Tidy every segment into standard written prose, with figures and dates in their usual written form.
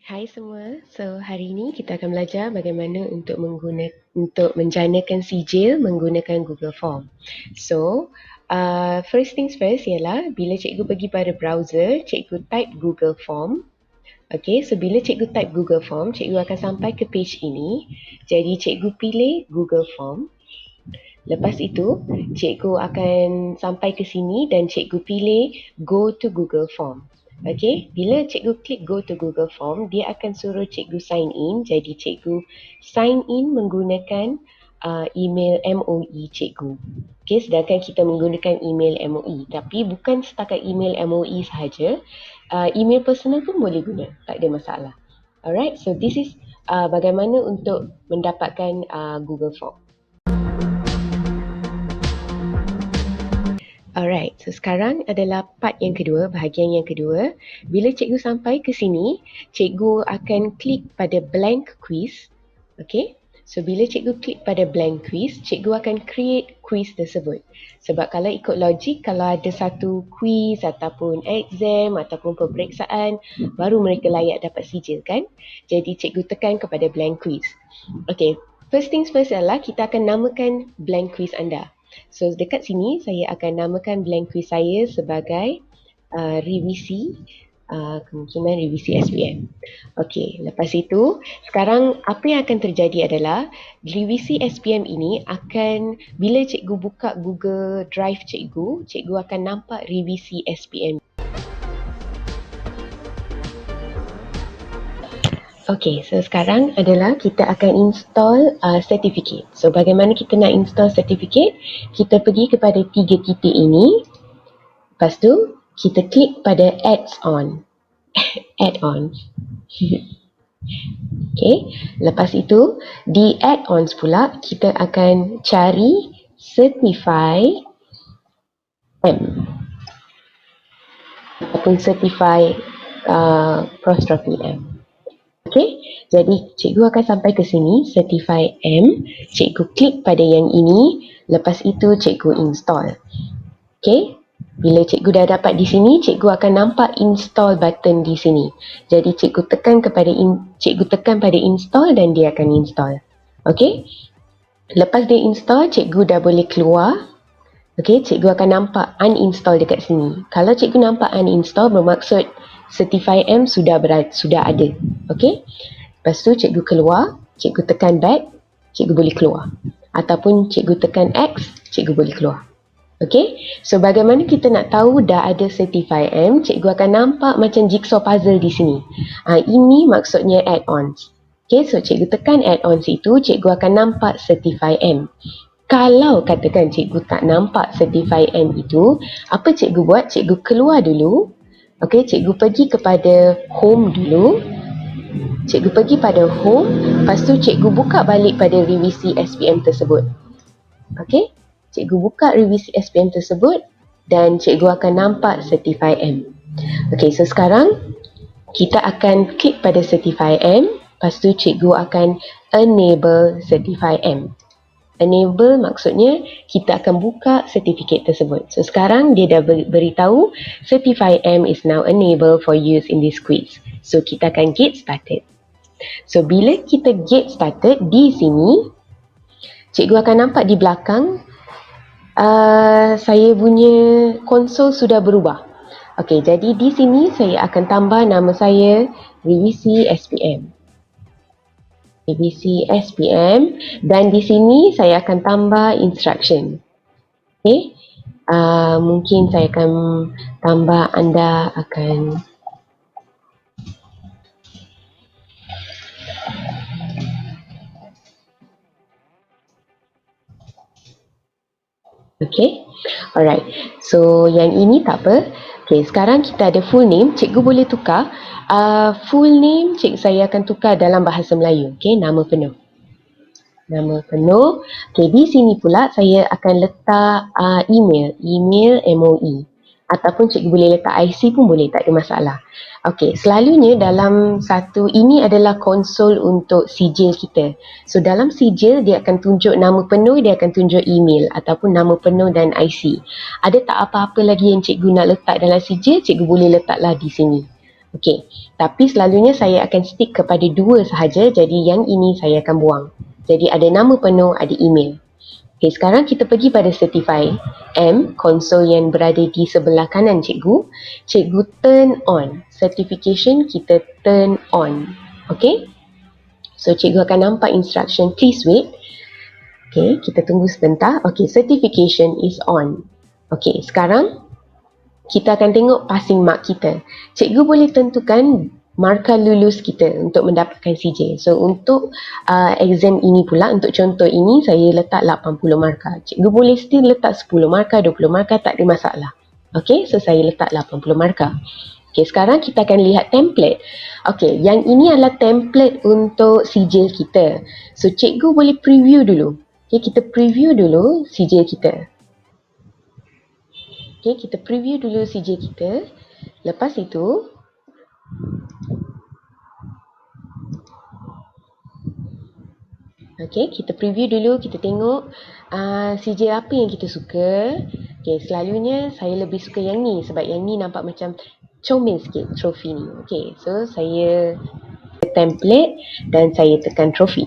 Hai semua. So, hari ini kita akan belajar bagaimana untuk menjanakan sijil menggunakan Google Form. So, first things first ialah bila cikgu pergi pada browser, cikgu type Google Form. Okay, so bila cikgu type Google Form, cikgu akan sampai ke page ini. Jadi cikgu pilih Google Form. Lepas itu, cikgu akan sampai ke sini dan cikgu pilih Go to Google Form. Okay, bila cikgu klik Go to Google Form, dia akan suruh cikgu sign in. Jadi cikgu sign in menggunakan email MOE cikgu. Okay, sedangkan kita menggunakan email MOE. Tapi bukan setakat email MOE sahaja, email personal pun boleh guna, tak ada masalah. Alright, so this is bagaimana untuk mendapatkan Google Form. Alright, so sekarang adalah part yang kedua, bahagian yang kedua. Bila cikgu sampai ke sini, cikgu akan klik pada blank quiz. Okay, so bila cikgu klik pada blank quiz, cikgu akan create quiz tersebut. Sebab kalau ikut logik, kalau ada satu quiz ataupun exam ataupun peperiksaan, baru mereka layak dapat sijil kan? Jadi cikgu tekan kepada blank quiz. Okay, first things first adalah kita akan namakan blank quiz anda. So dekat sini saya akan namakan blank quiz saya sebagai revisi, kemungkinan revisi SPM. Okey, lepas itu sekarang apa yang akan terjadi adalah revisi SPM ini akan, bila cikgu buka Google Drive cikgu akan nampak revisi SPM. Okay, so sekarang adalah kita akan install certificate. So bagaimana kita nak install certificate? Kita pergi kepada 3 titik ini. Lepas tu kita klik pada adds on. Add-ons. Okay, lepas itu di add-ons pula kita akan cari Certify M ataupun Certify apostrophe M. Okay, jadi cikgu akan sampai ke sini, Certify M. Cikgu klik pada yang ini, lepas itu cikgu install. Okay, bila cikgu dah dapat di sini, cikgu akan nampak install button di sini. Jadi cikgu tekan pada install dan dia akan install. Okay, lepas dia install, cikgu dah boleh keluar. Okay, cikgu akan nampak uninstall dekat sini. Kalau cikgu nampak uninstall, bermaksud Certify M sudah ada. Okay, lepas tu cikgu keluar, cikgu tekan back, cikgu boleh keluar. Ataupun cikgu tekan X, cikgu boleh keluar. Okay, so bagaimana kita nak tahu dah ada Certify M? Cikgu akan nampak macam jigsaw puzzle di sini. Ini maksudnya add-ons. Okay, so cikgu tekan add-ons itu, cikgu akan nampak Certify M. Kalau katakan cikgu tak nampak Certify M itu, apa cikgu buat? Cikgu keluar dulu. Okay, cikgu pergi kepada home dulu. Cikgu pergi pada home, lepas tu cikgu buka balik pada revisi SPM tersebut. Okay, cikgu buka revisi SPM tersebut dan cikgu akan nampak Certify M. Okay, so sekarang kita akan klik pada Certify M, lepas tu cikgu akan enable Certify M. Enable maksudnya kita akan buka sertifikat tersebut. So sekarang dia dah beritahu Certify M is now enabled for use in this quiz. So kita akan get started. So bila kita get started di sini, cikgu akan nampak di belakang saya punya konsol sudah berubah. Okey, jadi di sini saya akan tambah nama saya revisi SPM. ABC SPM, dan di sini saya akan tambah instruction. Okay, mungkin saya akan tambah, anda akan okay, alright. So yang ini tak apa. Okay, sekarang kita ada full name. Cikgu boleh tukar. Full name saya akan tukar dalam bahasa Melayu. Okay, nama penuh. Nama penuh. Okay, di sini pula saya akan letak email MOE. Ataupun cikgu boleh letak IC pun boleh, tak ada masalah. Okay, selalunya dalam ini adalah konsol untuk sijil kita. So dalam sijil dia akan tunjuk nama penuh, dia akan tunjuk email ataupun nama penuh dan IC. Ada tak apa-apa lagi yang cikgu nak letak dalam sijil, cikgu boleh letaklah di sini. Okey, tapi selalunya saya akan stick kepada 2 sahaja, jadi yang ini saya akan buang. Jadi ada nama penuh, ada email. Okey, sekarang kita pergi pada Certify M, konsol yang berada di sebelah kanan cikgu. Cikgu turn on. Certification kita turn on. Okey? So, cikgu akan nampak instruction, please wait. Okey, kita tunggu sebentar. Okey, certification is on. Okey, sekarang kita akan tengok passing mark kita. Cikgu boleh tentukan markah lulus kita untuk mendapatkan CJ. So, untuk exam ini pula, untuk contoh ini, saya letak 80 markah. Cikgu boleh still letak 10 markah, 20 markah, tak ada masalah. Okay, so saya letak 80 markah. Okay, sekarang kita akan lihat template. Okay, yang ini adalah template untuk sijil kita. So, cikgu boleh preview dulu. Okay, kita preview dulu sijil kita. Okay, kita preview dulu sijil kita. Lepas itu, okay, kita preview dulu, kita tengok sijil apa yang kita suka. Okay, selalunya saya lebih suka yang ni sebab yang ni nampak macam comel sikit trofi ni. Okay, so saya template dan saya tekan trofi.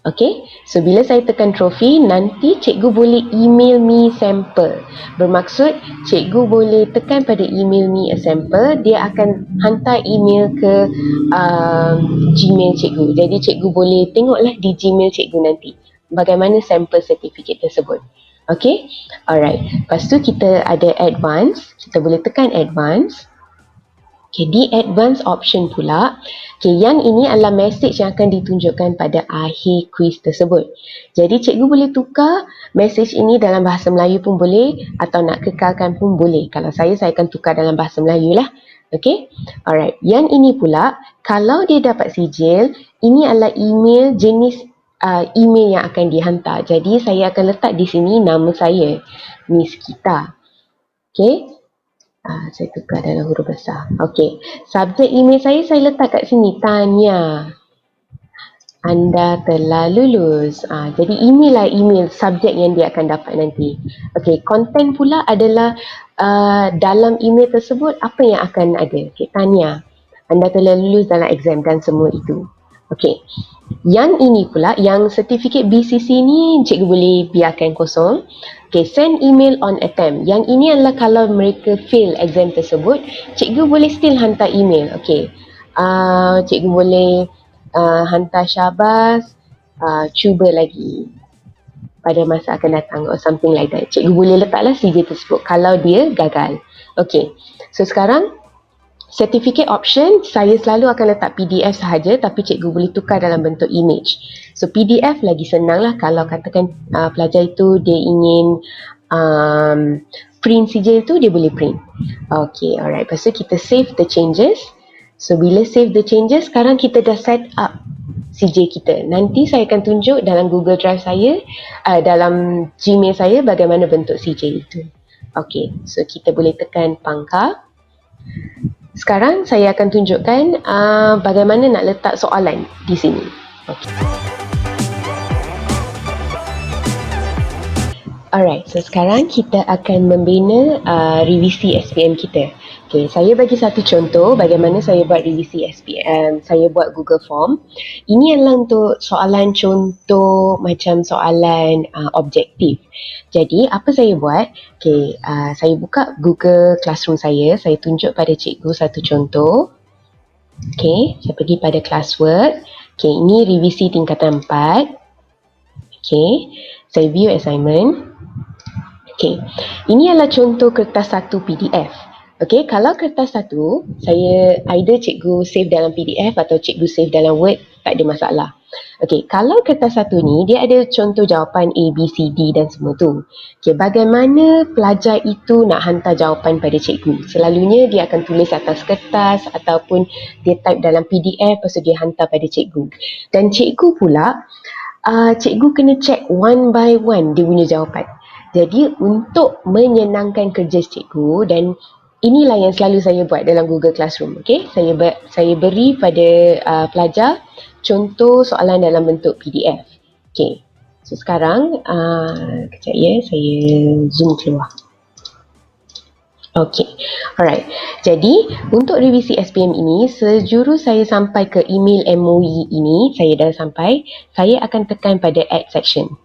Okay, so bila saya tekan trofi, nanti cikgu boleh email me sample. Bermaksud, cikgu boleh tekan pada email me a sample, dia akan hantar email ke Gmail cikgu. Jadi cikgu boleh tengoklah di Gmail cikgu nanti bagaimana sample certificate tersebut. Okay, alright. Lepas tu kita ada advance, kita boleh tekan advance. Okay, di advance option pula, okay, yang ini adalah message yang akan ditunjukkan pada akhir quiz tersebut. Jadi cikgu boleh tukar message ini dalam bahasa Melayu pun boleh atau nak kekalkan pun boleh. Kalau saya akan tukar dalam bahasa Melayu lah. Okay, alright. Yang ini pula, kalau dia dapat sijil, ini adalah email jenis email yang akan dihantar. Jadi saya akan letak di sini nama saya, Miss Kita. Okay. Saya tukar dalam huruf besar. Okey. Subjek email saya letak kat sini. Tanya. Anda telah lulus. Jadi inilah email subjek yang dia akan dapat nanti. Okey. Konten pula adalah dalam email tersebut apa yang akan ada. Okey. Tanya. Anda telah lulus dalam exam dan semua itu. Okey. Yang ini pula, yang sertifikat BCC ni cikgu boleh biarkan kosong. Okay, send email on attempt. Yang ini adalah kalau mereka fail exam tersebut, cikgu boleh still hantar email. Okay, cikgu boleh hantar syabas, cuba lagi pada masa akan datang or something like that. Cikgu boleh letaklah CJ tersebut kalau dia gagal. Okay, so sekarang certificate option, saya selalu akan letak PDF sahaja tapi cikgu boleh tukar dalam bentuk image. So PDF lagi senang lah kalau katakan pelajar itu dia ingin print sijil tu, dia boleh print. Okay, alright. Lepas tu kita save the changes. So bila save the changes, sekarang kita dah set up sijil kita. Nanti saya akan tunjuk dalam Google Drive saya, dalam Gmail saya bagaimana bentuk sijil itu. Okay, so kita boleh tekan pangkal. Sekarang saya akan tunjukkan bagaimana nak letak soalan di sini. Okay. Alright, so sekarang kita akan membina revisi SPM kita. Okay, saya bagi satu contoh bagaimana saya buat revisi SPM. Saya buat Google Form. Ini adalah untuk soalan contoh macam soalan objektif. Jadi, apa saya buat? Okay, saya buka Google Classroom saya tunjuk pada cikgu satu contoh. Okay, saya pergi pada classwork. Okay, ini revisi tingkatan 4. Okay, saya view assignment. Okay, ini adalah contoh kertas 1 PDF. Okay, kalau kertas 1, saya either cikgu save dalam PDF atau cikgu save dalam Word, tak ada masalah. Okay, kalau kertas 1 ni, dia ada contoh jawapan A, B, C, D dan semua tu. Okay, bagaimana pelajar itu nak hantar jawapan pada cikgu? Selalunya dia akan tulis atas kertas ataupun dia type dalam PDF, lepas tu dia hantar pada cikgu. Dan cikgu pula, cikgu kena check one by one dia punya jawapan. Jadi untuk menyenangkan kerja cikgu, dan inilah yang selalu saya buat dalam Google Classroom. Okay? Saya beri pada pelajar contoh soalan dalam bentuk PDF. Okay. So sekarang, kejap ya, saya zoom keluar. Okey, alright. Jadi, untuk revisi SPM ini, sejurus saya sampai ke email MOE ini, saya dah sampai, saya akan tekan pada Add Section.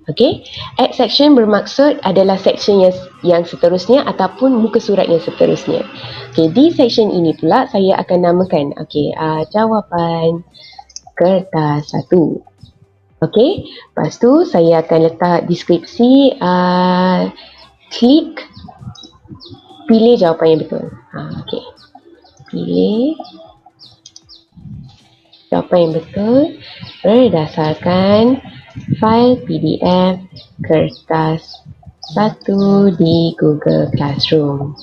Okey, Add Section bermaksud adalah section yang seterusnya ataupun muka surat yang seterusnya. Okey, di section ini pula saya akan namakan, jawapan kertas 1. Okey, lepas tu saya akan letak deskripsi, klik pilih jawapan yang betul. Okey. Pilih jawapan yang betul berdasarkan fail PDF kertas 1 di Google Classroom.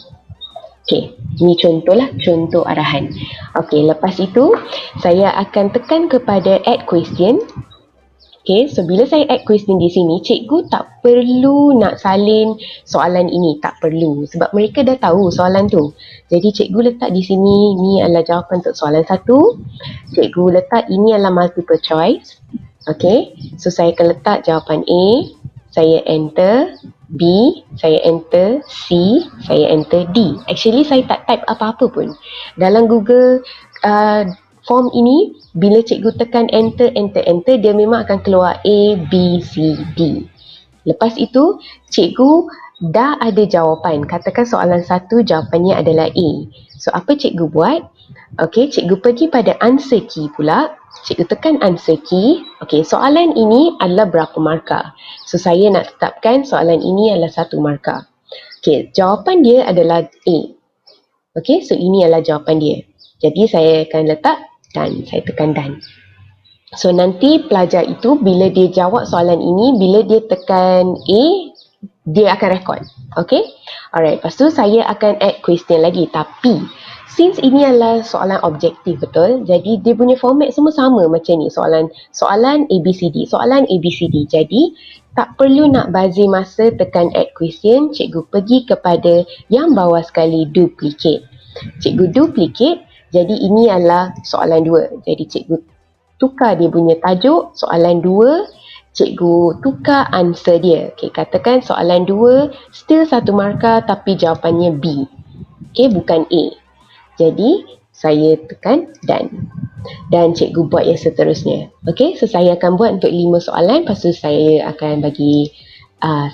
Okey, ini contoh arahan. Okey, lepas itu saya akan tekan kepada add question. Okay, so bila saya add question di sini, cikgu tak perlu nak salin soalan ini, tak perlu. Sebab mereka dah tahu soalan tu. Jadi cikgu letak di sini, ni adalah jawapan untuk soalan 1. Cikgu letak ini adalah multiple choice. Okay, so saya akan letak jawapan A, saya enter B, saya enter C, saya enter D. Actually saya tak type apa-apa pun. Dalam Google form ini, bila cikgu tekan enter, dia memang akan keluar A, B, C, D. Lepas itu, cikgu dah ada jawapan. Katakan soalan 1 jawapannya adalah A. So, apa cikgu buat? Okey, cikgu pergi pada answer key pula. Cikgu tekan answer key. Okey, soalan ini adalah berapa markah? So, saya nak tetapkan soalan ini adalah 1 markah. Okey, jawapan dia adalah A. Okey, so ini adalah jawapan dia. Jadi, saya akan letak dan saya tekan done. So nanti pelajar itu bila dia jawab soalan ini, bila dia tekan A, dia akan rekod. Okay? Alright, lepas tu saya akan add question lagi. Tapi since ini adalah soalan objektif, betul? Jadi dia punya format semua sama macam ni. Soalan ABCD, soalan ABCD. Jadi tak perlu nak bazir masa tekan add question. Cikgu pergi kepada yang bawah sekali, duplicate. Cikgu duplicate. Jadi ini adalah soalan 2. Jadi cikgu tukar dia punya tajuk, soalan 2, cikgu tukar answer dia. Okay, katakan soalan 2, still 1 markah tapi jawapannya B. Okay, bukan A. Jadi, saya tekan done. Dan cikgu buat yang seterusnya. Okay, so saya akan buat untuk 5 soalan, lepas tu saya akan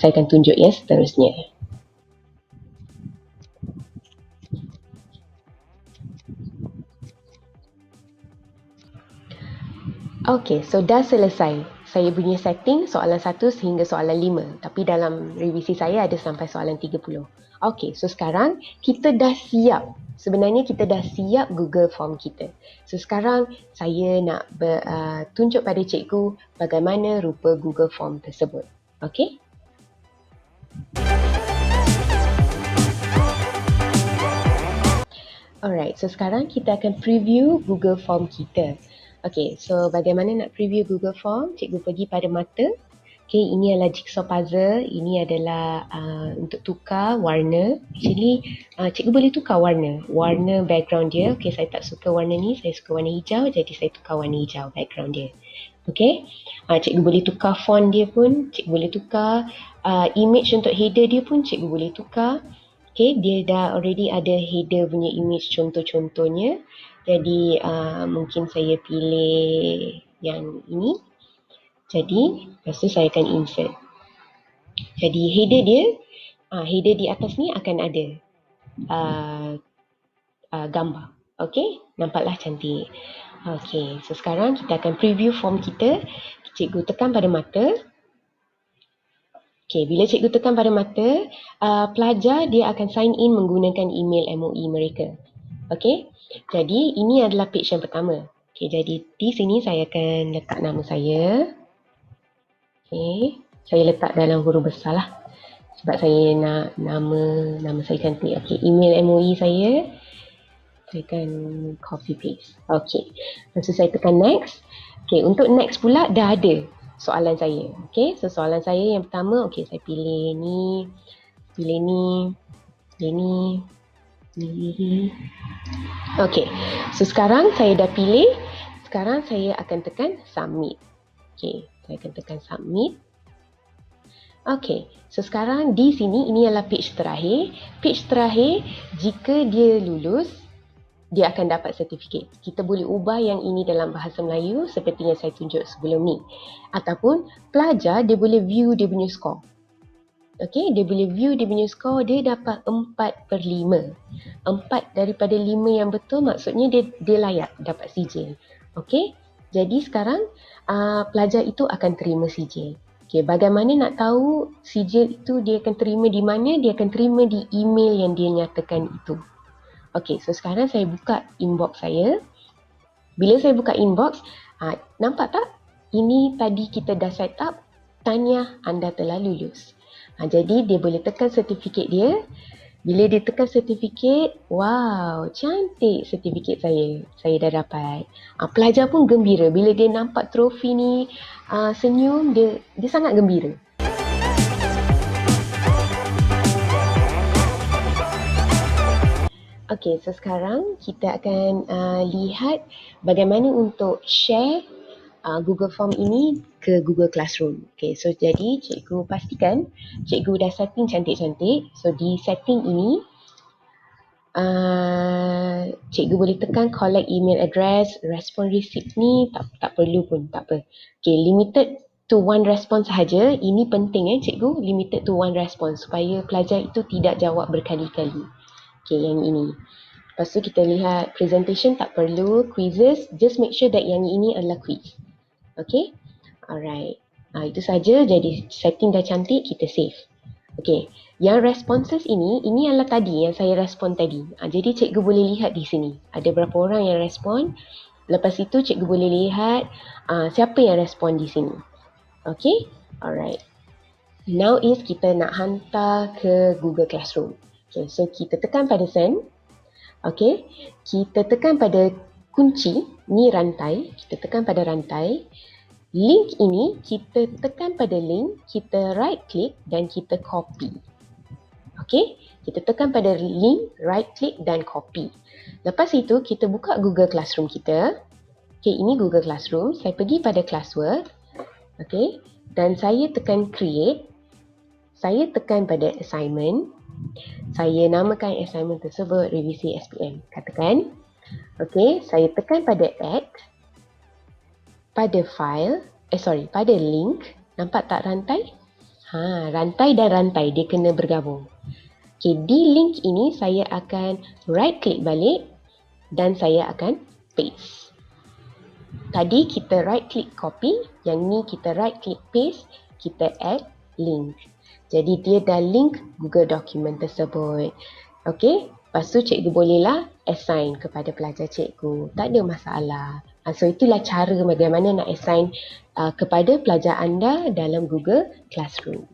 saya akan tunjuk yang seterusnya. Okay, so dah selesai. Saya punya setting soalan 1 sehingga soalan 5. Tapi dalam revisi saya ada sampai soalan 30. Okay, so sekarang kita dah siap. Sebenarnya kita dah siap Google Form kita. So sekarang saya nak tunjuk pada cikgu bagaimana rupa Google Form tersebut. Okay? Alright, so sekarang kita akan preview Google Form kita. Okay, so bagaimana nak preview Google Form? Cikgu pergi pada mata. Okay, ini adalah jigsaw puzzle. Ini adalah untuk tukar warna. Actually, cikgu boleh tukar warna background dia. Okay, saya tak suka warna ni. Saya suka warna hijau. Jadi saya tukar warna hijau background dia. Okay, cikgu boleh tukar font dia pun. Cikgu boleh tukar image untuk header dia pun. Cikgu boleh tukar. Okay, dia dah already ada header punya image contoh-contohnya. Jadi mungkin saya pilih yang ini. Jadi lepas tu saya akan insert. Jadi header dia, header di atas ni akan ada gambar. Okay, nampaklah cantik. Okay, so sekarang kita akan preview form kita. Cikgu tekan pada mata. Okay, bila cikgu tekan pada mata, pelajar dia akan sign in menggunakan email MOE mereka. Okay, jadi ini adalah page yang pertama. Okay, jadi di sini saya akan letak nama saya. Okay, saya letak dalam huruf besar lah. Sebab saya nak nama saya cantik. Okay, email MOE saya akan copy paste. Okay, lepas tu saya tekan next. Okay, untuk next pula dah ada soalan saya. Okay, so soalan saya yang pertama, okay, saya pilih ni, pilih ni. Okay, so sekarang saya dah pilih. Sekarang saya akan tekan submit. Okay, saya akan tekan submit. Okey, so sekarang di sini ini adalah page terakhir. Page terakhir, jika dia lulus, dia akan dapat sertifikat. Kita boleh ubah yang ini dalam bahasa Melayu seperti yang saya tunjuk sebelum ni. Ataupun pelajar dia boleh view dia punya skor. Okey, dia boleh view dia punya skor, dia dapat 4/5. 4 daripada 5 yang betul maksudnya dia layak dapat sijil. Okey, jadi sekarang pelajar itu akan terima sijil. Okey, bagaimana nak tahu sijil itu dia akan terima di mana? Dia akan terima di email yang dia nyatakan itu. Okey, so sekarang saya buka inbox saya. Bila saya buka inbox, nampak tak? Ini tadi kita dah set up, tahniah anda telah lulus. Jadi dia boleh tekan sertifikat dia. Bila dia tekan sertifikat, wow, cantik sertifikat saya. Saya dah dapat. Pelajar pun gembira. Bila dia nampak trofi ni senyum, dia sangat gembira. Okey, so sekarang kita akan lihat bagaimana untuk share Google Form ini ke Google Classroom. Okay, so jadi cikgu pastikan cikgu dah setting cantik-cantik. So di setting ini, cikgu boleh tekan collect email address, respon receipt ni tak perlu pun, tak apa. Okay, limited to one response sahaja. Ini penting cikgu, limited to one response supaya pelajar itu tidak jawab berkali-kali. Okay, yang ini. Lepas tu kita lihat presentation tak perlu, quizzes, just make sure that yang ini adalah quiz. Okay, alright. Itu saja, jadi setting dah cantik, kita save. Okay, yang responses ini adalah tadi yang saya respon tadi. Jadi cikgu boleh lihat di sini, ada berapa orang yang respon. Lepas itu cikgu boleh lihat siapa yang respon di sini. Okay, alright. Now is kita nak hantar ke Google Classroom. Okay, so kita tekan pada send. Okay, kita tekan pada kunci, ni rantai, kita tekan pada rantai. Link ini, kita tekan pada link, kita right click dan kita copy. Okay, kita tekan pada link, right click dan copy. Lepas itu, kita buka Google Classroom kita. Okay, ini Google Classroom. Saya pergi pada classwork. Okay, dan saya tekan create. Saya tekan pada assignment. Saya namakan assignment tersebut revisi SPM. Katakan. Okay, saya tekan pada add. Pada file, pada link. Nampak tak rantai? Rantai dan rantai, dia kena bergabung. Okay, di link ini saya akan right click balik dan saya akan paste. Tadi kita right click copy, yang ni kita right click paste, kita add link. Jadi dia dah link Google document tersebut. Okay, lepas tu cikgu bolehlah assign kepada pelajar cikgu. Tak ada masalah. So itulah cara bagaimana nak assign kepada pelajar anda dalam Google Classroom.